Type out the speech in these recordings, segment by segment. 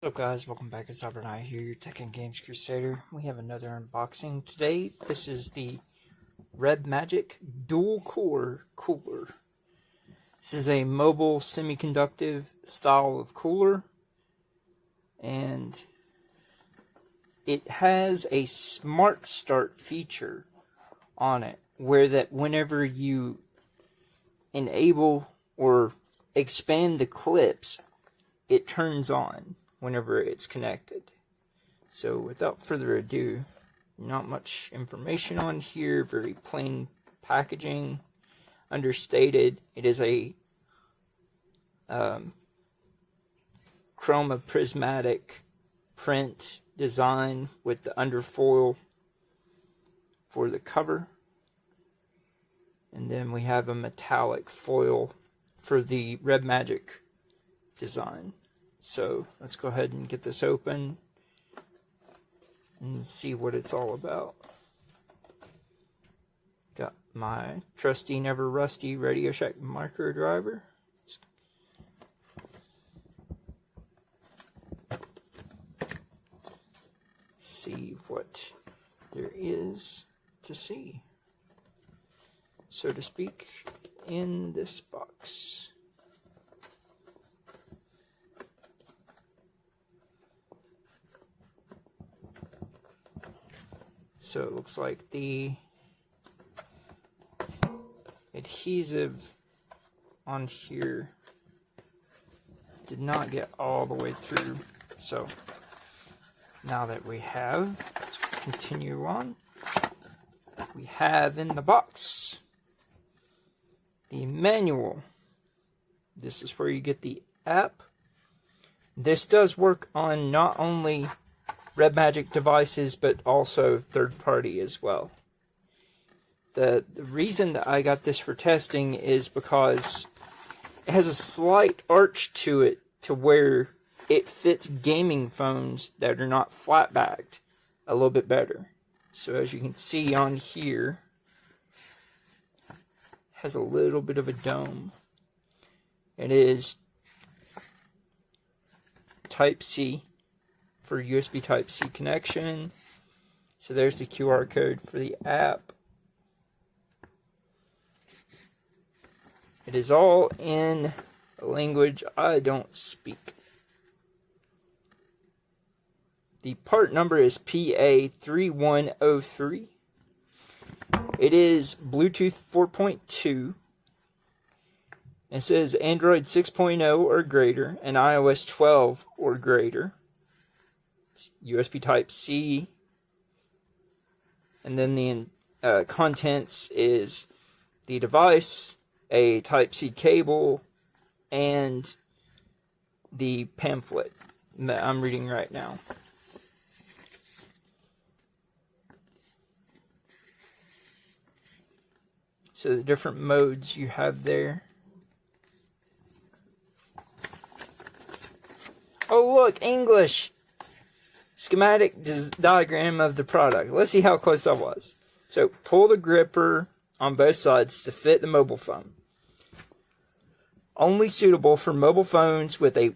What's up guys, welcome back. It's Albert and I here, your Tech and Games Crusader. We have another unboxing today. This is the RedMagic dual core cooler. This is a mobile semiconductive style of cooler, and it has a smart start feature on it, where that whenever you enable or expand the clips, it turns on whenever it's connected. So without further ado, not much information on here, very plain packaging, understated. It is a chroma prismatic print design with the underfoil for the cover, and then we have a metallic foil for the RedMagic design. So let's go ahead and get this open and see what it's all about. Got my trusty, never rusty Radio Shack micro driver. See what there is to see, so to speak, in this box. So it looks like the adhesive on here did not get all the way through. So now that we have, let's continue on. We have in the box the manual. This is where you get the app. This does work on not only RedMagic devices, but also third-party as well. The reason that I got this for testing is because it has a slight arch to it to where it fits gaming phones that are not flat-backed a little bit better. So as you can see on here, it has a little bit of a dome. It is Type-C for USB Type-C connection. So there's the QR code for the app. It is all in a language I don't speak. The part number is PA3103. It is Bluetooth 4.2. It says Android 6.0 or greater and iOS 12 or greater. USB Type-C, and then the contents is the device, a Type-C cable, and the pamphlet that I'm reading right now. So the different modes you have there. Oh look, English! Schematic diagram of the product. Let's see how close I was. So pull the gripper on both sides to fit the mobile phone. Only suitable for mobile phones with a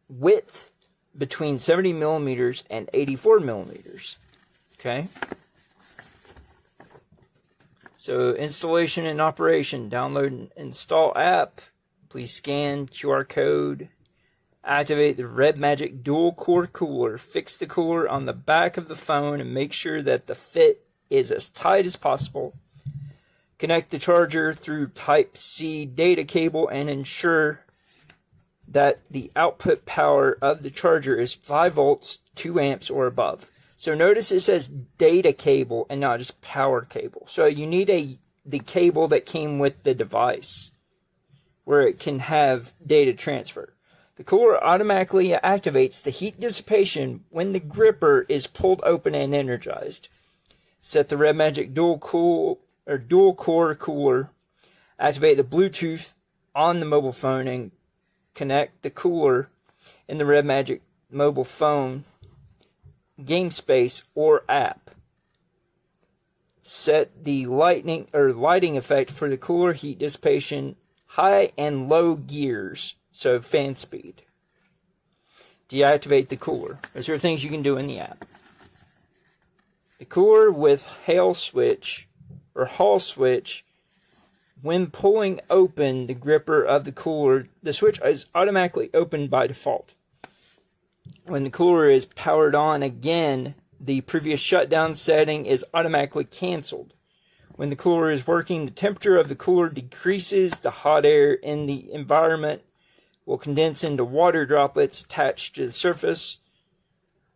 width between 70 millimeters and 84 millimeters. Okay. So installation and operation. Download and install app. Please scan QR code. Activate the RedMagic dual core cooler. Fix the cooler on the back of the phone and make sure that the fit is as tight as possible. Connect the charger through Type-C data cable and ensure that the output power of the charger is 5 volts, 2 amps or above. So notice it says data cable and not just power cable. So you need the cable that came with the device where it can have data transfer. The cooler automatically activates the heat dissipation when the gripper is pulled open and energized. Set the RedMagic dual core cooler. Activate the Bluetooth on the mobile phone and connect the cooler in the RedMagic mobile phone game space or app. Set the lighting effect for the cooler heat dissipation high and low gears, so fan speed. deactivate the cooler. Those are things you can do in the app. The cooler with Hall switch, when pulling open the gripper of the cooler, the switch is automatically opened by default. When the cooler is powered on again, the previous shutdown setting is automatically canceled. When the cooler is working, the temperature of the cooler decreases. The hot air in the environment will condense into water droplets attached to the surface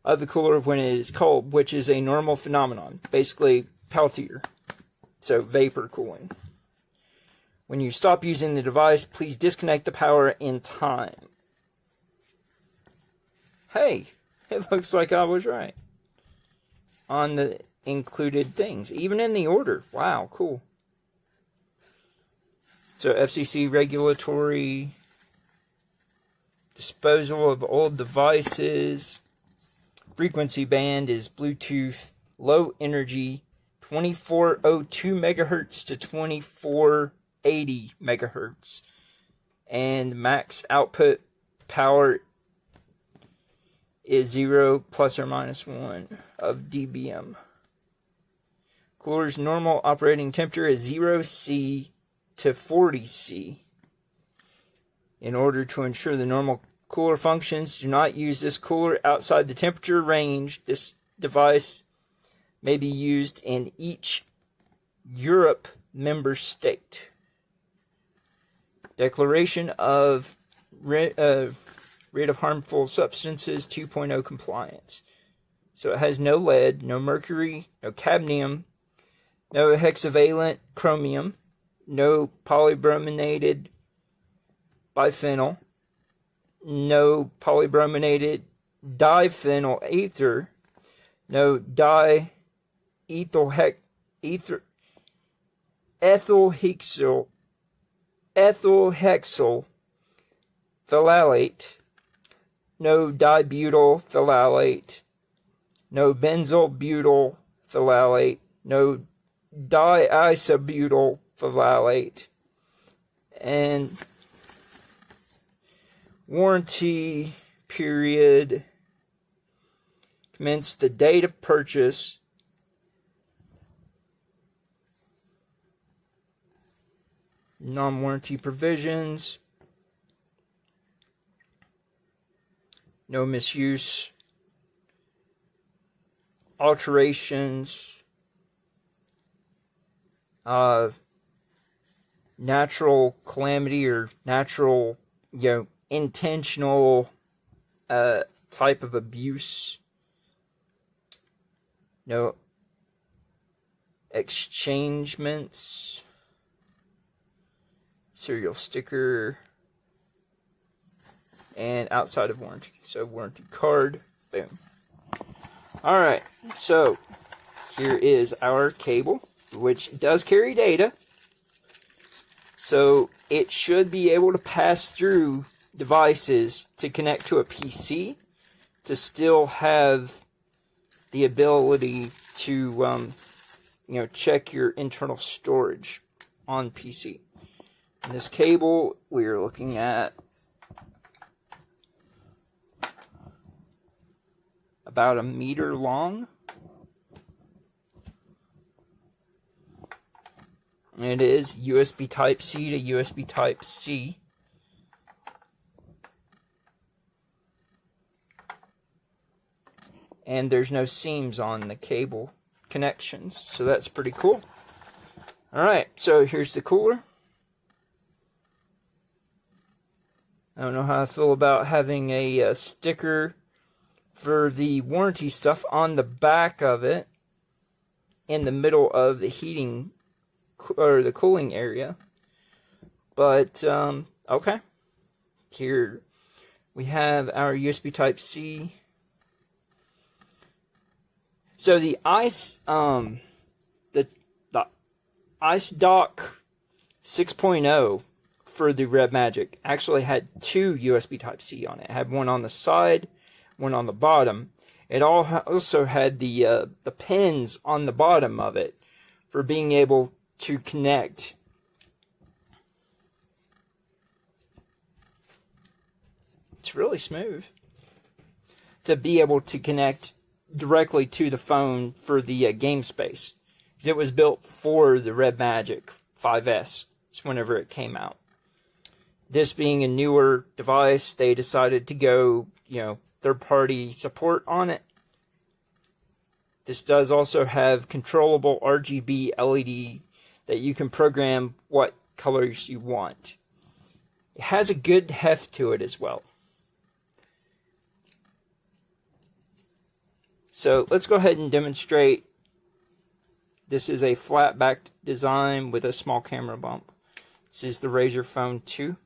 of the cooler when it is cold, which is a normal phenomenon. Basically, Peltier. So, vapor cooling. When you stop using the device, please disconnect the power in time. Hey, it looks like I was right on the included things, even in the order. Wow, cool. So FCC regulatory, disposal of old devices, frequency band is Bluetooth, low energy, 2402 megahertz to 2480 megahertz, and max output power is 0 plus or minus 1 of dBm. Cooler's normal operating temperature is 0°C to 40°C. In order to ensure the normal cooler functions, do not use this cooler outside the temperature range. This device may be used in each Europe member state. Declaration of rid of harmful substances 2.0 compliance. So it has no lead, no mercury, no cadmium, no hexavalent chromium, no polybrominated biphenyl, no polybrominated diphenyl ether, no ethylhexyl phthalate, no dibutyl phthalate, no benzyl butyl phthalate, no diisobutyl phthalate, and warranty period commenced the date of purchase. Non-warranty provisions. No misuse. Alterations. Natural calamity or natural, intentional type of abuse. No exchangements. Serial sticker. And outside of warranty. So warranty card. Boom. Alright, so here is our cable, which does carry data. So it should be able to pass through devices to connect to a PC to still have the ability to check your internal storage on PC. In this cable, we are looking at about 1 meter long. And it is USB Type-C to USB Type-C. And there's no seams on the cable connections, so that's pretty cool. Alright, so here's the cooler. I don't know how I feel about having a sticker for the warranty stuff on the back of it in the middle of the heating or the cooling area, but okay. Here we have our USB Type-C. So the ice the Ice Dock 6.0 for the RedMagic actually had 2 USB Type-C on it. It had one on the side, one on the bottom. It also had the pins on the bottom of it for being able to connect it's really smooth. to be able to connect directly to the phone for the game space. Because it was built for the RedMagic 5S whenever it came out. This being a newer device, they decided to go, third-party support on it. This does also have controllable RGB LED that you can program what colors you want. It has a good heft to it as well. So let's go ahead and demonstrate. This is a flat back design with a small camera bump. This is the Razer Phone 2.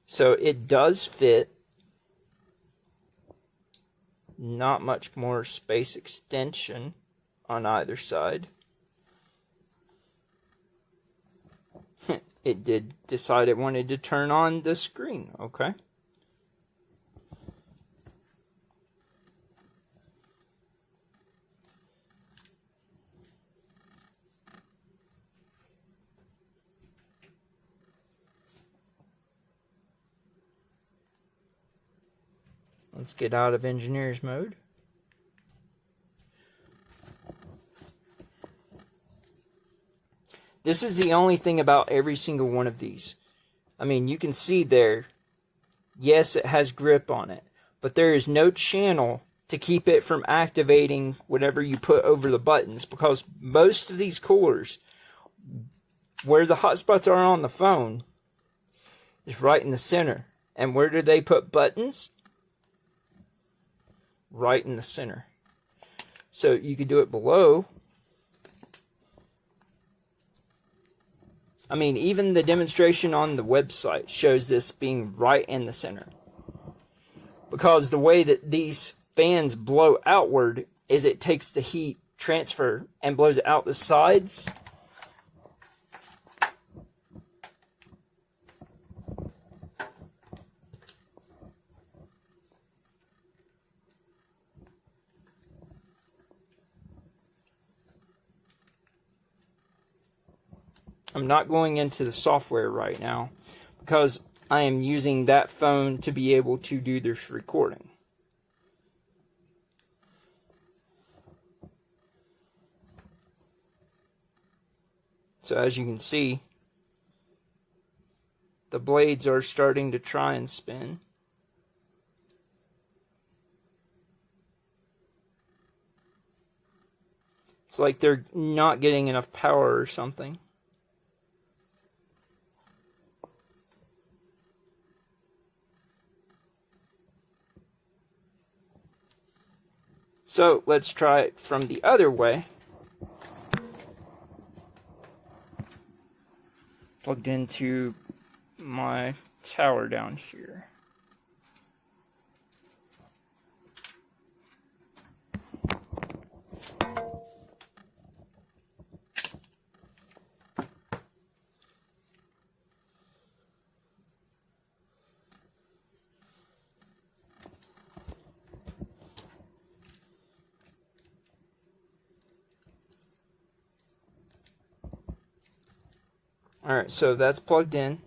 So it does fit. Not much more space extension on either side. It did decide it wanted to turn on the screen, okay? Let's get out of engineer's mode. This is the only thing about every single one of these. I mean, you can see there, yes, it has grip on it, but there is no channel to keep it from activating whatever you put over the buttons, because most of these coolers, where the hotspots are on the phone, is right in the center. And where do they put buttons? Right in the center. So you could do it below. I mean, even the demonstration on the website shows this being right in the center. Because the way that these fans blow outward is it takes the heat transfer and blows it out the sides. I'm not going into the software right now because I am using that phone to be able to do this recording. So as you can see, the blades are starting to try and spin. It's like they're not getting enough power or something. So let's try it from the other way. Plugged into my tower down here. Alright, so that's plugged in.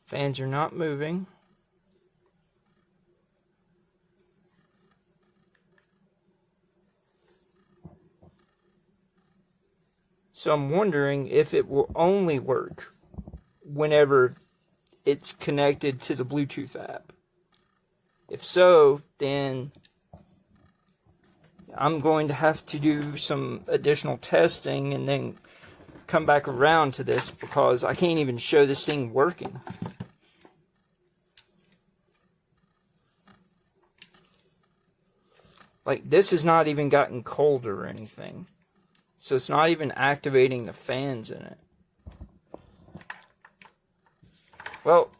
Fans are not moving. So I'm wondering if it will only work whenever it's connected to the Bluetooth app. If so, then I'm going to have to do some additional testing and then come back around to this because I can't even show this thing working. Like, this has not even gotten cold or anything. So it's not even activating the fans in it. Well,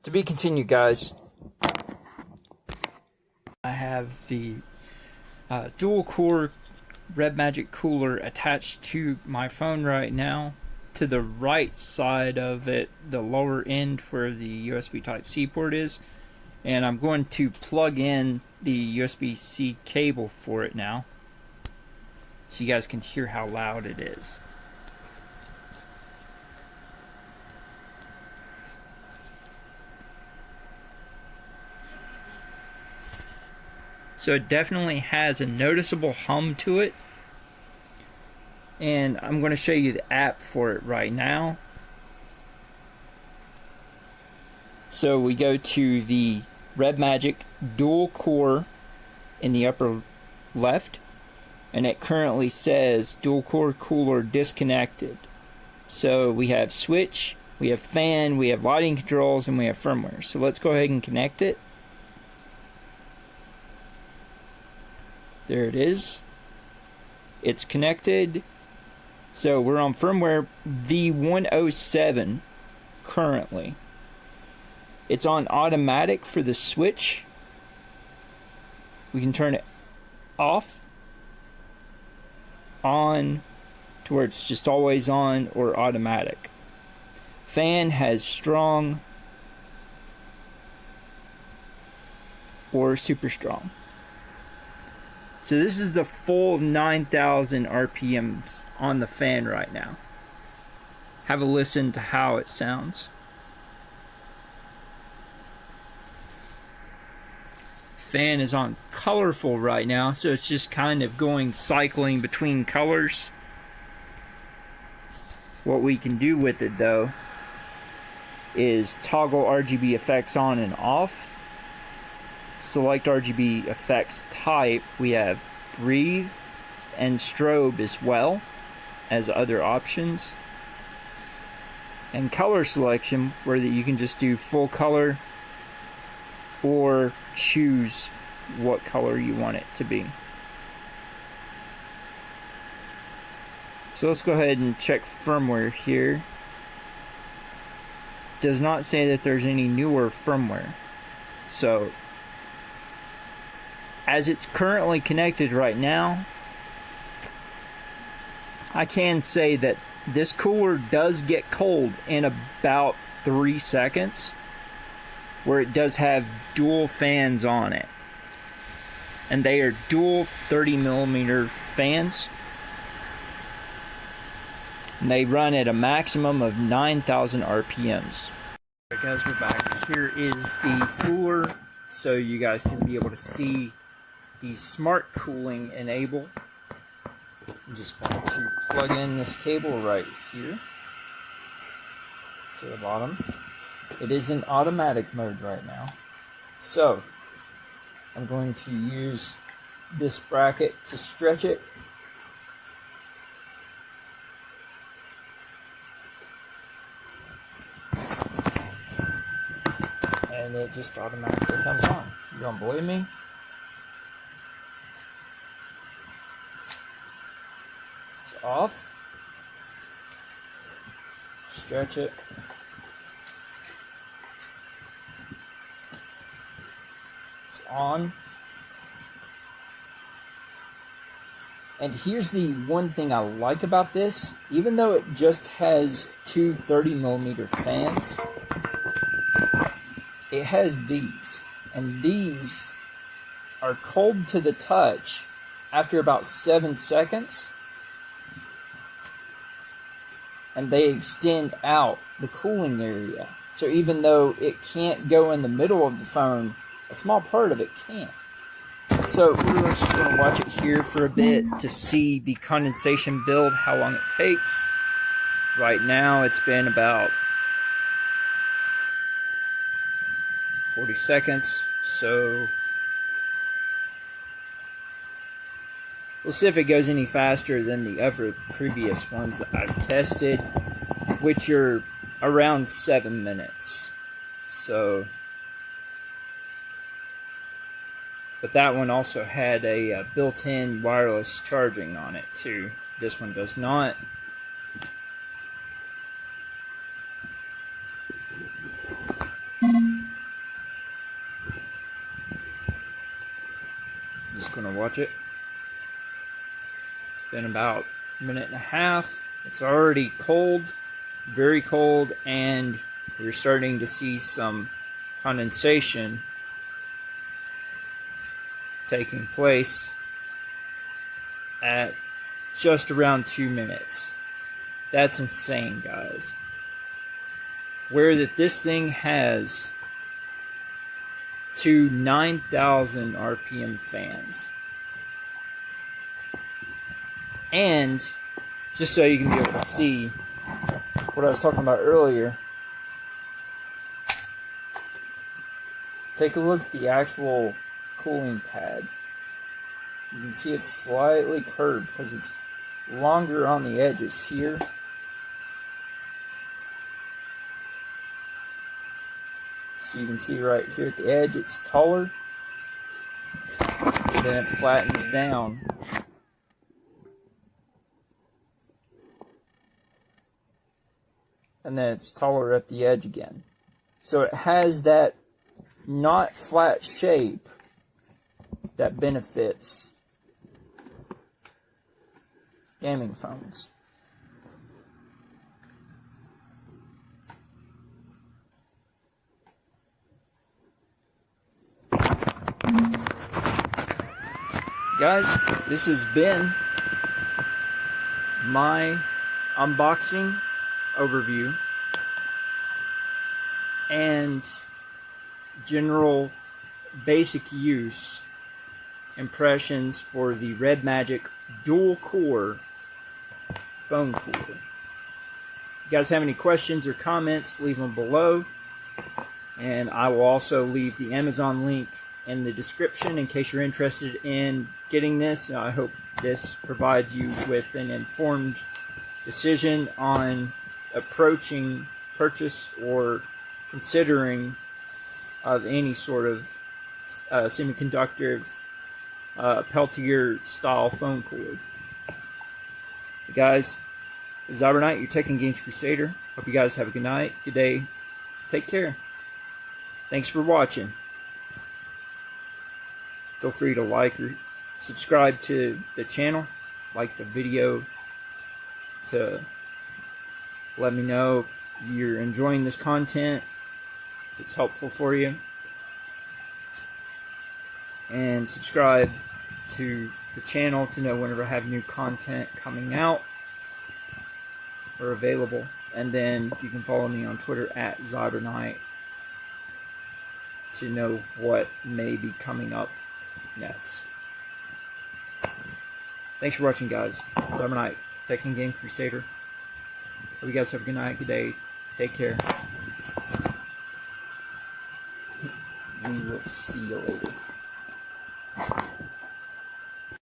to be continued, guys. I have the dual-core RedMagic cooler attached to my phone right now. To the right side of it, the lower end where the USB Type-C port is And I'm going to plug in the USB-C cable for it now, so you guys can hear how loud it is. So it definitely has a noticeable hum to it. And I'm going to show you the app for it right now. So we go to the RedMagic dual core in the upper left, and it currently says dual core cooler disconnected. So we have switch, we have fan, we have lighting controls, and we have firmware. So let's go ahead and connect it. There it is. It's connected. So we're on firmware V107 currently. It's on automatic for the switch. We can turn it off, on, to where it's just always on, or automatic. Fan has strong or super strong. So this is the full 9,000 RPMs on the fan right now. Have a listen to how it sounds. Fan is on colorful right now, so it's just kind of going cycling between colors. What we can do with it though is toggle RGB effects on and off. Select RGB effects type. We have breathe and strobe as well as other options, and color selection, where you can just do full color or choose what color you want it to be. So let's go ahead and check firmware here. Does not say that there's any newer firmware. So as it's currently connected right now, I can say that this cooler does get cold in about 3 seconds, where it does have dual fans on it. And they are dual 30mm fans. And they run at a maximum of 9,000 RPMs. Alright guys, we're back. Here is the cooler, so you guys can be able to see the smart cooling enable. I'm just going to plug in this cable right here to the bottom. It is in automatic mode right now. So I'm going to use this bracket to stretch it. And it just automatically comes on. You don't believe me? It's off. Stretch it. It's on. And here's the one thing I like about this. Even though it just has two 30mm fans, it has these. And these are cold to the touch after about 7 seconds. And they extend out the cooling area. So even though it can't go in the middle of the phone, a small part of it can. So we're just going to watch it here for a bit to see the condensation build, how long it takes. Right now it's been about 40 seconds, so we'll see if it goes any faster than the other previous ones that I've tested, which are around 7 minutes. So, but that one also had a built-in wireless charging on it too. This one does not. Just gonna watch it. It's been about a minute and a half. It's already cold, very cold, and we're starting to see some condensation taking place at just around 2 minutes. That's insane, guys. Where that this thing has 2 9,000 RPM fans. And just so you can be able to see what I was talking about earlier, take a look at the actual cooling pad. You can see it's slightly curved because it's longer on the edges here. So you can see right here at the edge it's taller, and then it flattens down. And then it's taller at the edge again. So it has that not flat shape that benefits gaming phones. Guys, this has been my unboxing overview and general basic use impressions for the RedMagic dual core phone cooler. If you guys have any questions or comments, leave them below, and I will also leave the Amazon link in the description in case you're interested in getting this. I hope this provides you with an informed decision on approaching purchase or considering of any sort of semiconductor Peltier style phone cooler. Guys, this is Zyberknight, your Tech and Games Crusader. Hope you guys have a good night, good day, take care. Thanks for watching. Feel free to like or subscribe to the channel, like the video to let me know if you're enjoying this content, if it's helpful for you. And subscribe to the channel to know whenever I have new content coming out or available. And then you can follow me on Twitter at Zyberknight to know what may be coming up next. Thanks for watching, guys. Zyberknight, Tech and Game Crusader. Hope you guys have a good night, good day. Take care. We will see you later.